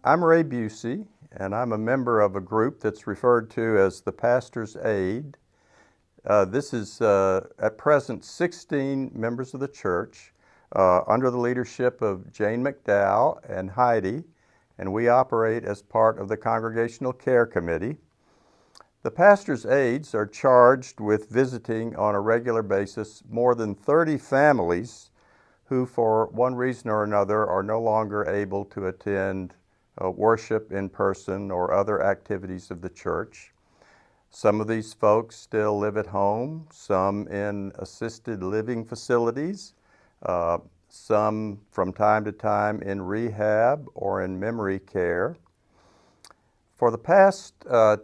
I'm Rhea Bucy, and I'm a member of a group that's referred to as the Pastor's Aid. This is at present 16 members of the church under the leadership of Jane McDowell and Heidi, and we operate as part of the Congregational Care Committee. The pastor's aides are charged with visiting on a regular basis more than 30 families who, for one reason or another, are no longer able to attend worship in person or other activities of the church. Some of these folks still live at home, some in assisted living facilities, some from time to time in rehab or in memory care. For the past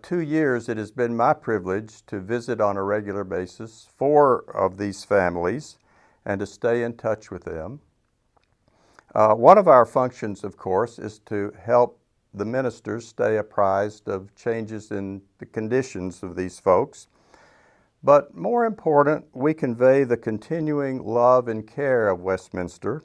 2 years, it has been my privilege to visit on a regular basis 4 of these families and to stay in touch with them. One of our functions, of course, is to help the ministers stay apprised of changes in the conditions of these folks. But more important, we convey the continuing love and care of Westminster,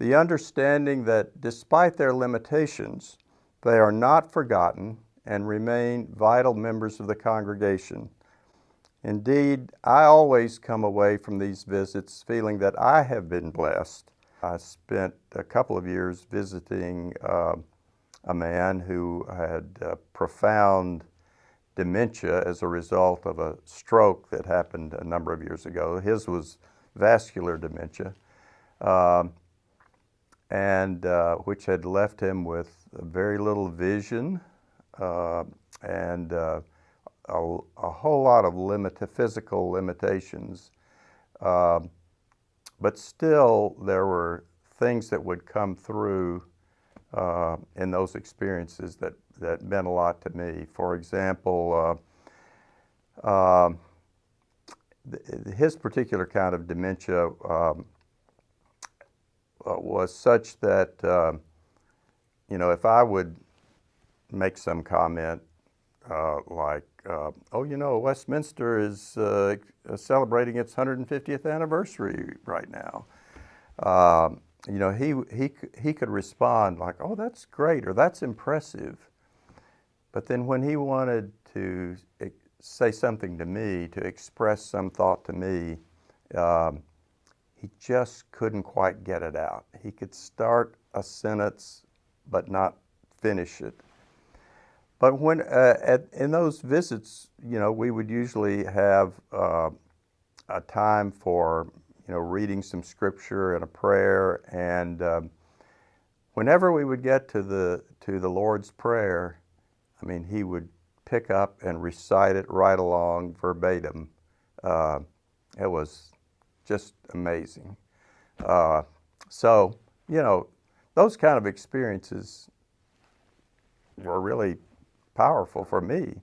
the understanding that despite their limitations, they are not forgotten and remain vital members of the congregation. Indeed, I always come away from these visits feeling that I have been blessed. I spent a couple of years visiting a man who had profound dementia as a result of a stroke that happened a number of years ago. His was vascular dementia, which had left him with very little vision and a whole lot of physical limitations. But still, there were things that would come through in those experiences that meant a lot to me. For example, his particular kind of dementia was such that, if I would make some comment like, Westminster is celebrating its 150th anniversary right now. He could respond like, "Oh, that's great," or "That's impressive." But then when he wanted to say something to me, to express some thought to me, he just couldn't quite get it out. He could start a sentence but not finish it. But when in those visits, we would usually have a time for reading some scripture and a prayer, and whenever we would get to the Lord's Prayer, he would pick up and recite it right along verbatim. It was just amazing. So those kind of experiences were really powerful for me.